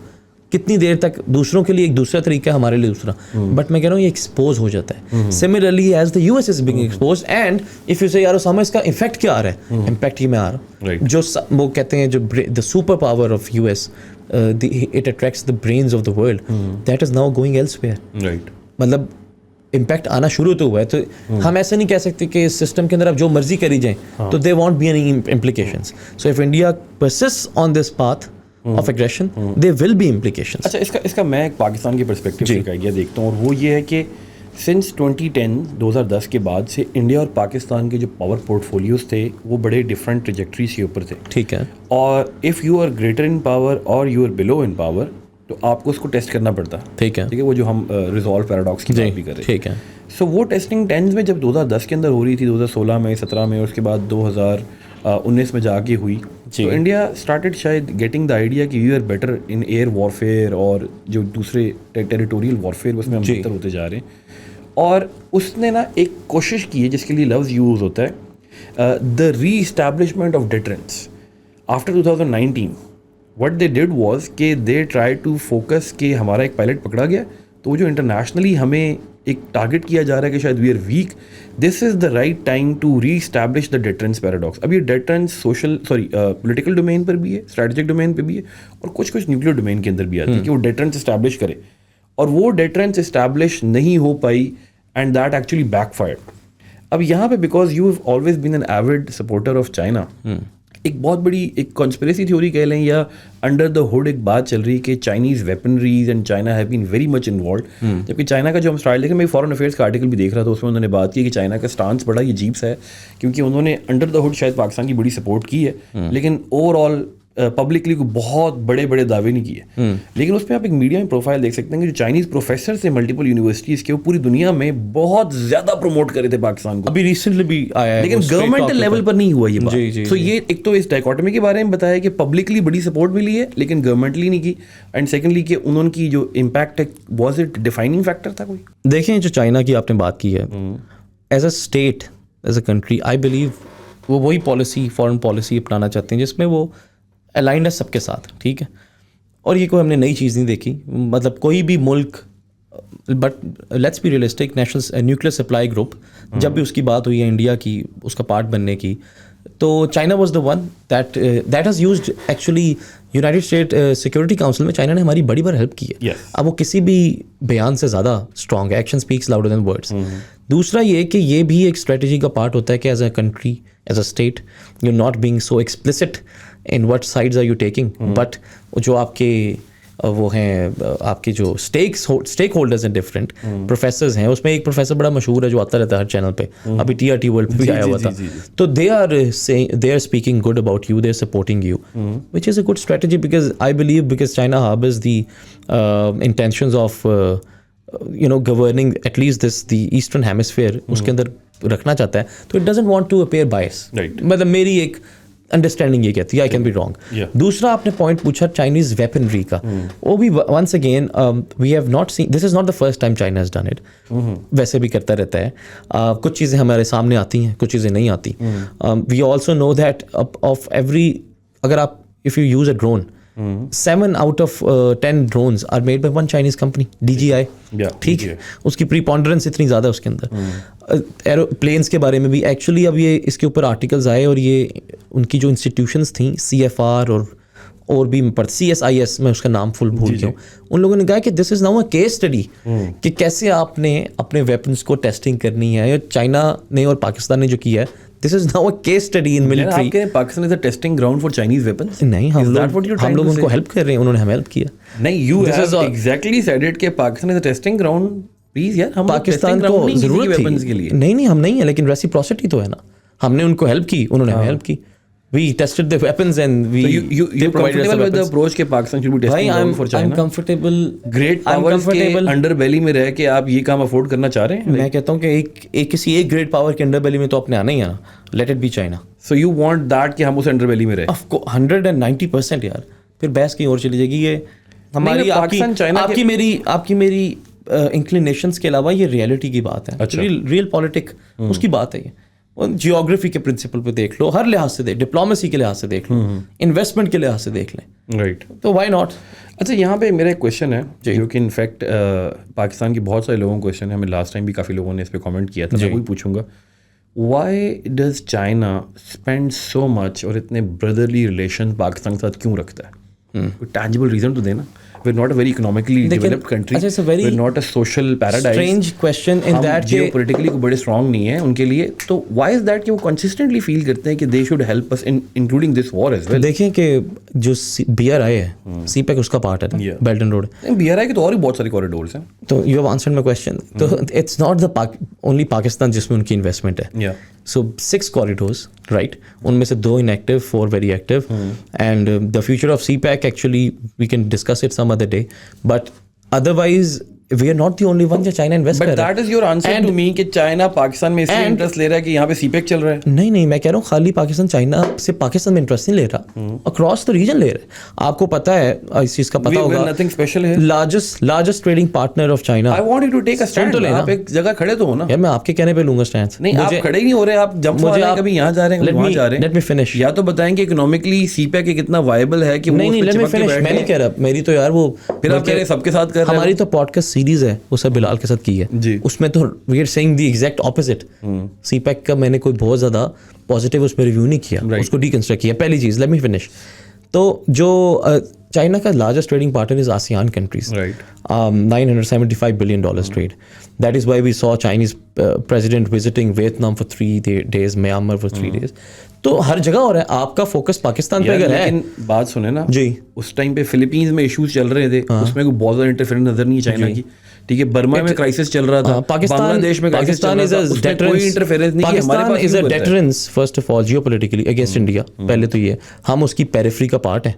कितनी देर तक दूसरों के लिए एक दूसरा तरीका है, हमारे लिए दूसरा, बट मैं कह रहा हूँ ये एक्सपोज हो जाता है. Similarly as the US is being expose, and if you say यार ओसामा इसका इफेक्ट क्या आ रहा है, इम्पैक्ट ये मैं आ रहा हूँ. जो वो कहते हैं जो the super power of US, it attracts the brains of the world, that is now going elsewhere. Right, मतलब इम्पैक्ट आना शुरू तो हुआ है. तो हम ऐसे नहीं कह सकते कि इस सिस्टम के अंदर आप जो मर्जी करी जाएं तो they won't be any implications. So if India persist on this path of aggression, there will be implications. अच्छा, इसका मैं एक पाकिस्तान के पर्सपेक्टिव से एक आइडिया देखता हूँ, और वो ये है कि सिंस 2010 के बाद से इंडिया और पाकिस्तान के जो पावर पोर्टफोलियोज थे वो बड़े डिफरेंट ट्रेजेक्टरीज के ऊपर थे. ठीक है. और if you are greater in power और you are below in power, तो आपको उसको टेस्ट करना पड़ता. ठीक है. ठीक है, वो जो हम रिजॉल्व पैराडॉक्स की बात भी कर रहे हैं. ठीक है. सो वो टेस्टिंग 10 में जब 2010 के अंदर हो रही थी, 2016 में, 17 में, और उसके बाद 2019 में जाके हुई, तो इंडिया स्टार्टेड शायद गेटिंग द आइडिया कि you are better in air warfare, और जो दूसरे टेरिटोरियल वॉरफेयर उसमें हम बेहतर होते जा रहे हैं. और उसने ना एक कोशिश की है जिसके लिए लफ्ज़ यूज़ होता है, द री establishment of deterrence after 2019. What they did was कि दे ट्राई टू फोकस कि हमारा एक पायलट पकड़ा गया, तो जो इंटरनेशनली हमें एक टारगेट किया जा रहा है कि शायद we are weak, this is the right time to reestablish the deterrence paradox. अब ये डिटरेंस पॉलिटिकल डोमेन पर भी है, स्ट्रेटेजिक डोमेन पर भी है, और कुछ न्यूक्लियर डोमेन के अंदर भी आती है कि वो डिटरेंस इस्टेब्लिश करे. और वो डिटरेंस इस्टेब्लिश नहीं हो पाई, एंड दैट एक्चुअली बैकफायर्ड. अब यहाँ पे because you have always been an avid supporter of China, एक बहुत बड़ी एक कॉन्स्पिरेसी थ्योरी कह लें या अंडर द हुड एक बात चल रही है कि Chinese weaponries and China have been very much involve. जबकि चाइना का जो हम स्टाइल देखें, मैं फॉरेन अफेयर्स का आर्टिकल भी देख रहा था, उसमें उन्होंने बात की कि चाइना का स्टांस बड़ा ही अजीब सा है, क्योंकि उन्होंने अंडर द हुड शायद पाकिस्तान की बड़ी सपोर्ट की है, लेकिन ओवरऑल पब्लिकली को बहुत बड़े बड़े दावे नहीं किए. लेकिन उसमें आप एक मीडिया में प्रोफाइल देख सकते हैं कि जो चाइनीज़ प्रोफेसर थे मल्टीपल यूनिवर्सिटीज़ के, वो पूरी दुनिया में बहुत ज़्यादा प्रमोट करे थे पाकिस्तान को. अभी रिसेंटली भी आया है, लेकिन गवर्नमेंटल लेवल पर नहीं हुआ ये बात. जी, तो ये एक तो इस डायकोटमी के बारे में बताया कि पब्लिकली बड़ी सपोर्ट मिली है लेकिन गवर्नमेंटली नहीं की, एंड सेकेंडली कि उनकी जो इम्पैक्ट है, वॉज इट डिफाइनिंग फैक्टर था कोई? देखें, जो चाइना की आपने बात की है, as a state, as a country, I believe वो वही पॉलिसी, फॉरेन पॉलिसी अपनाना चाहते हैं जिसमें वो अलाइंड है सबके साथ. ठीक है. और ये कोई हमने नई चीज़ नहीं देखी. मतलब कोई भी मुल्क, but let's be realistic, national nuclear supply group, जब भी उसकी बात हुई है इंडिया की उसका पार्ट बनने की, तो China was the one that has used actually United state security council में चाइना ने हमारी बड़ी बार हेल्प की है. अब वो किसी भी बयान से ज़्यादा स्ट्रॉन्ग है. Action speaks louder than words. दूसरा ये कि ये भी एक स्ट्रेटजी का पार्ट होता है कि as a country, as a state, you not being so explicit in what sides are you taking, but जो आपके वो हैं आपके जो स्टेक होल्डर्स हैं, डिफरेंट प्रोफेसर्स हैं. उसमें एक प्रोफेसर बड़ा मशहूर है जो आता रहता है हर चैनल पे, अभी TRT वर्ल्ड पे भी आया हुआ था. तो they are speaking good about you, they are supporting you, which is a good strategy, because I believe because China harbours the intentions of governing at least the eastern hemisphere, उसके अंदर रखना चाहता है. तो it doesn't want to appear bias. मतलब मेरी एक अंडरस्टैंडिंग ये कहती है, आई कैन बी रॉन्ग. दूसरा आपने पॉइंट पूछा चाइनीज वेपनरी का, वो भी once again we have not seen, this is not the first time China has done it. वैसे भी करता रहता है. कुछ चीज़ें हमारे सामने आती हैं, कुछ चीज़ें नहीं आती. We also know that of every, अगर आप if you use a drone, 7 out of 10 drones are made by one Chinese company, DJI. ठीक है, उसकी प्रीपॉन्डरेंस इतनी ज़्यादा है उसके अंदर. एरोप्लेन्स के बारे में भी एक्चुअली अब ये इसके ऊपर आर्टिकल्स आए, और ये उनकी जो इंस्टीट्यूशंस थी, CFR और भी CSIS, मैं उसका नाम फुल भूल गया हूँ, उन लोगों ने कहा कि this is now a case study कि कैसे आपने अपने वेपन्स को टेस्टिंग करनी है. चाइना ने और पाकिस्तान ने जो किया है, this is now a case study in military. आपके Pakistan is a testing ground for Chinese weapons? नहीं, हम लोग उनको हेल्प कर रहे हैं, उन्होंने हमें हेल्प किया. नहीं, you have exactly said it कि Pakistan is a testing ground. Please यार, हम पाकिस्तान को जरूरत थी वेपन्स के लिए. नहीं, हम नहीं है, लेकिन रेसिप्रोसिटी तो है ना. हमने उनको हेल्प की, उन्होंने हमें हेल्प की. We tested the weapons and we. So you're comfortable with the approach के Pakistan should be testing ground for China? I'm comfortable. Great powers के underbelly में रह के आप ये काम अफोर्ड करना चाह रहे हैं? मैं कहता हूँ कि किसी एक ग्रेट पावर के अंडरबेली में तो अपने आना ही आना. Let it be China. So you want that कि हम उस अंडरबेली में रहे? Of course, 190% यार. फिर बहस कहीं और चली जाएगी. ये हमारी आपकी मेरी इंक्लिनेशंस के अलावा ये रियलिटी की बात है. रियल पॉलिटिक उसकी बात है. ये जियोग्राफी के प्रिंसिपल पे देख लो, हर लिहाज से डिप्लोमेसी के लिहाज से देख लो, इन्वेस्टमेंट के लिहाज से देख लें, राइट। तो व्हाई नॉट। अच्छा, यहाँ पे मेरा एक क्वेश्चन है जो कि इनफैक्ट पाकिस्तान के बहुत सारे लोगों का क्वेश्चन है, हमें लास्ट टाइम भी काफ़ी लोगों ने इस पर कमेंट किया था, मैं वही पूछूंगा, why does China spend so much और इतने ब्रदरली रिलेशन पाकिस्तान के साथ क्यों रखता है? कोई टैंजिबल रीजन तो देना। We're not a very economically developed country. अच्छा, it's a very We're not a social paradise. strange question in हम that geopolitically को बड़े strong नहीं है उनके लिए, तो why is that कि वो consistently feel करते हैं कि they should help us in including this war as well? देखें कि जो BRI है, CPEC उसका पार्ट है ना, बेल्ट एंड रोड। BRI के तो और भी बहुत सारे कॉरिडोर्स हैं। तो you have answered my question. तो it's not the only Pakistan जिसमें उनकी इन्वेस्टमेंट है। So 6 corridors, right? उनमें से 2 inactive, 4 very active. And the future of CPEC, actually, we can discuss it some other day. But otherwise, we are not the only one जो चाइना इन्वेस्ट कर But रहा है। that is your answer to me कि चाइना पाकिस्तान में इसलिए इंटरेस्ट ले रहा है कि यहाँ पे सीपेक चल रहा है। नहीं, मैं कह रहा हूँ खाली पाकिस्तान चाइना से पाकिस्तान में इंटरेस्ट नहीं ले रहा, अक्रॉस द रीजन ले रहा है। आपको पता है, इस चीज़ का पता होगा, nothing special है। Largest trading partner of China. I want you to take a stand। तो आप एक जगह खड़े तो हो ना। यार मैं आपके कहने पे लूंगा स्टैंड। नहीं, आप खड़े ही नहीं हो रहे, आप जंप मार रहे हैं, कभी यहाँ जा रहे हैं, कभी वहाँ जा रहे हैं। Let me finish. या तो बताएंगे इकोनॉमिकली सीपेक कितना वायबल है कि नहीं, लेट मी फिनिश। मैं नहीं कह रहा, मेरी तो यार वो फिर आप कह रहे सबके साथ कर रहे हैं। हमारी तो पॉडकास्ट सीरीज है, वो सब बिलाल के साथ की है जी। उसमें तो we are saying the exact opposite. CPEC का मैंने कोई बहुत ज्यादा पॉजिटिव उसमें रिव्यू नहीं किया, उसको डीकंस्ट्रक्ट किया। पहली चीज, लेट मी फिनिश। तो जो चाइना का largest trading partner is ASEAN countries, right. $975 billion trade. That is why we saw Chinese president visiting Vietnam for 3 days, Myanmar for 3 days। तो हर जगह हो रहा है। आपका फोकस पाकिस्तान पे अगर है, लेकिन बात सुने ना जी, उस टाइम पे फिलीपींस में इश्यूज चल रहे थे, उसमें कोई बहुत ज्यादा इंटरफेरेंस नजर नहीं है चाइना की। ठीक है, बर्मा में क्राइसिस चल रहा था, बांग्लादेश में क्राइसिस चल रहा था, उसमें कोई इंटरफेरेंस नहीं है। हमारे पास is a deterrence first of all geopolitically against India. पहले तो ये हम उसकी पेरिफेरी का पार्ट है,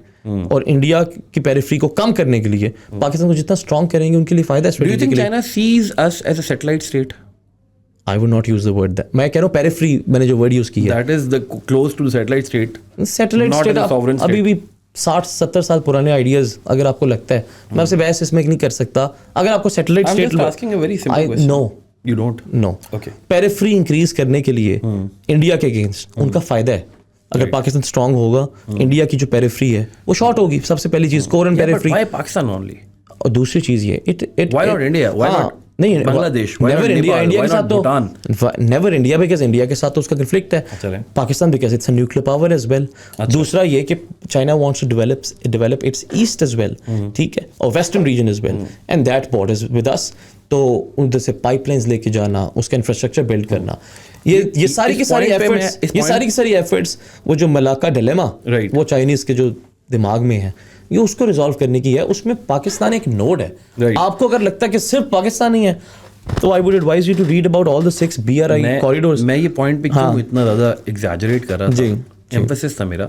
और इंडिया की पेरिफेरी को कम करने के लिए पाकिस्तान को जितना स्ट्रांग करेंगे उनके लिए फायदा है। Do you think China sees us as a satellite state? I would not use the word that. मैं कह रहा हूँ पेरिफेरी, मैंने जो वर्ड यूज किया, that is the close to the satellite state, satellite state. अभी भी 60-70 साल पुराने आइडियाज अगर आपको लगता है, मैं आपसे बहस इसमें नहीं कर सकता। अगर आपको satellite state, asking a very simple question. No, you don't. No. Okay. Periphery increase करने के लिए इंडिया के अगेंस्ट उनका फायदा है। अगर पाकिस्तान स्ट्रांग होगा, इंडिया की जो पेरिफेरी है वो शॉर्ट होगी। सबसे पहली चीज core and periphery. Why Pakistan only? और दूसरी चीज ये Why not India? Why not? नहीं, बांग्लादेश, नेवर इंडिया। इंडिया के साथ तो नेवर इंडिया, बिकॉज इंडिया के साथ तो उसका कन्फ्लिक्ट है। Pakistan because it's a nuclear power as well. दूसरा ये कि China wants to develop its east as well, ठीक है, और western region as well, and that borders with us. तो उधर से पाइपलाइंस लेके जाना, उसका इंफ्रास्ट्रक्चर बिल्ड करना, ये सारी की सारी एफर्ट्स वो जो मलाका डिलेमा वो चाइनीज के जो दिमाग में है, ये उसको रिजॉल्व करने की है। उसमें पाकिस्तान एक नोड है। आपको अगर लगता है कि सिर्फ पाकिस्तान ही है, तो I would advise you to read about all the 6 BRI corridors. मैं ये पॉइंट पे क्यों इतना ज़्यादा एग्जैजरेट कर रहा था, एम्फेसिस था मेरा,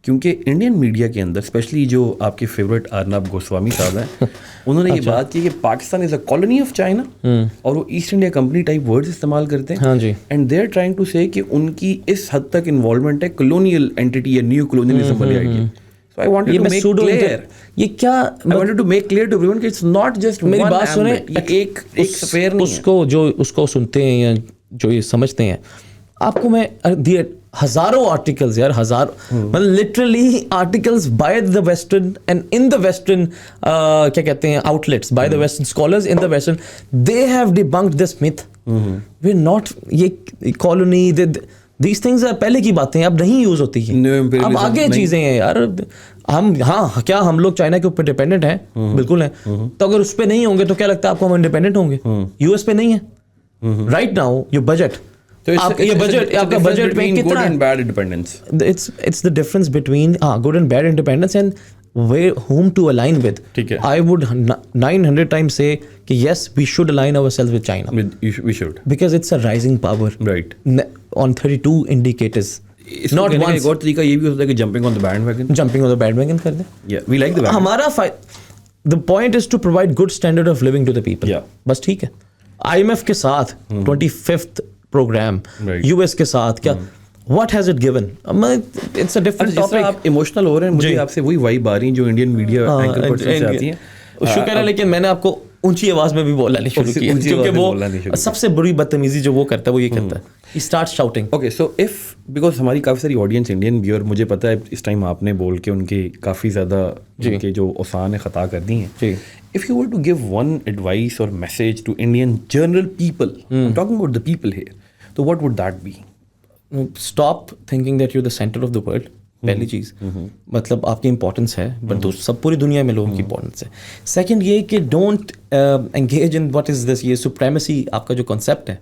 क्योंकि इंडियन मीडिया के अंदर स्पेशली जो आपके फेवरेट अर्नब गोस्वामी साहब हैं, उन्होंने ये बात की कि Pakistan is a colony of China, और वो East India company type words इस्तेमाल करते हैं। हाँ जी। And they are trying to say कि उनकी इस हद तक इन्वॉल्वमेंट है कॉलोनियल एंटिटी या न्यू कॉलोनियलिज्म वाली idea. So I wanted to make clear. ये क्या I wanted to make clear to everyone कि it's not just मेरी one बात सुने, एक सफेयर नहीं है। उसको सुनते हैं या जो ये समझते हैं, आपको मैं दिए हजारों आर्टिकल्स, यार मतलब literally articles by the western and in the western क्या कहते हैं outlets, by the western scholars in the western, they have debunked this myth. We are not ये कॉलोनी, These things are पहले की बातें हैं, अब नहीं यूज होती है, अब आगे चीजें हैं यार। हम क्या हम लोग चाइना के ऊपर डिपेंडेंट हैं? बिल्कुल हैं। तो अगर उस पर नहीं होंगे तो क्या लगता है आपको हम इंडिपेंडेंट होंगे? यूएस पे नहीं है राइट नाउ। योर बजट, ये बजट आपका बजट में कितना good and bad independence, it's the difference between good and bad independence and whom to align with. I would 900 times say कि yes, we should align ourselves with China. We should. Because it's a rising power. Right. On 32 indicators. Not once. एक और तरीका ये भी होता है कि jumping on the bandwagon. Jumping on the bandwagon कर दें. Yeah, we like the bandwagon. हमारा the point is to provide good standard of living to the people. Yeah. बस ठीक है। IMF के साथ 25th program, US के साथ क्या What has it given? It's a different topic. आप इमोशनल हो रहे हैं, मुझे आपसे वही वाइब आ रही है जो इंडियन मीडिया एंकर पर्सन से आती है। शुक्र है, लेकिन मैंने आपको ऊंची आवाज में भी बोलना नहीं शुरू उससे किया, ऊंची क्योंकि आवाज में बोलना नहीं शुरू वो सबसे बड़ी बदतमीजी जो वो करता है वो ये करता है, he starts shouting. Okay so if because हमारी काफ़ी सारी ऑडियंस इंडियन व्यूअर, मुझे पता है इस टाइम आपने बोल के उनके काफ़ी ज़्यादा उनके जो औसान है ख़ता कर दी हैं. जी. If you were to give one advice और message to Indian general people, talking about the people here, तो what would that be? Stop thinking that you're the center of the world. पहली चीज़, मतलब आपकी इंपॉर्टेंस है, बट दोस्त सब पूरी दुनिया में लोगों की इंपॉर्टेंस है. सेकंड ये कि don't engage in what is this, ये सुप्रेमेसी आपका जो कॉन्सेप्ट है,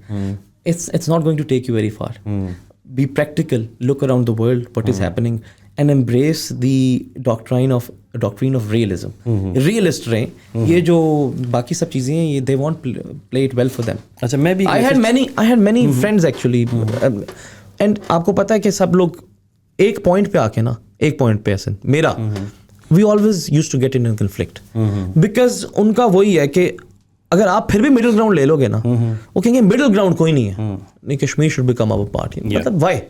it's not going to take you very far. Be practical, look around the world, what is happening, and embrace the doctrine of realism. Realist रहें. ये जो बाकी सब चीज़ें हैं, ये they won't play it well for them. अच्छा, मैं भी I had many friends actually, and आपको पता है कि सब लोग एक पॉइंट पे आके ना, एक पॉइंट पे ऐसे मेरा we always use to get in conflict, because उनका वही है कि अगर आप फिर भी मिडिल ग्राउंड ले लोगे ना, वो कहेंगे मिडिल ग्राउंड कोई नहीं है, नहीं Kashmir should become our part, मतलब वाई.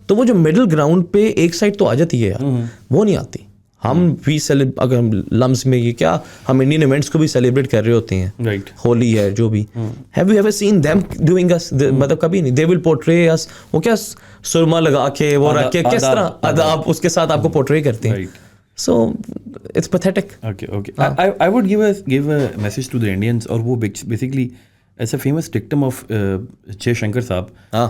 तो वो जो मिडिल ग्राउंड पे एक साइड तो आ जाती है यार, वो नहीं आती. हम भी अगर हम लम्स में ये क्या, हम इंडियन इवेंट्स को भी सेलिब्रेट कर रहे होते हैं, राइट, होली है जो भी. Have you ever seen them doing us? मतलब कभी नहीं. दे विल पोर्ट्रे अस, वो क्या सुरमा लगा के वो रख के किस तरह अदाब उसके साथ आपको पोर्ट्रे करते हैं. So it's pathetic. Okay I would give a message to the Indians, और वो बेसिकली ऐसा फेमस डिक्टम ऑफ जयशंकर साहब.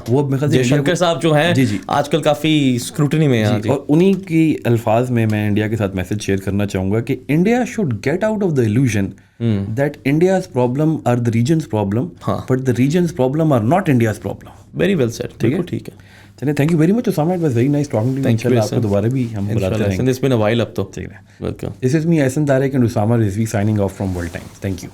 वो मेरे ख्याल से जयशंकर साहब जो हैं जी आजकल काफ़ी स्क्रूटनी में हैं, और उन्हीं की अल्फाज में मैं इंडिया के साथ मैसेज शेयर करना चाहूँगा कि India should get out of the illusion that India's problem are the region's problem, but the region's problem are not India's problem. Very well said. ठीक है. चलिए, thank you very much Usama, it was very nice talking to you. इंशाल्लाह आपको दोबारा भी हम बुलाते रहेंगे. It's been a while अब तो. ठीक है. This is me Ehsan Tariq and Usama Rizvi signing off from World Times. Thank you.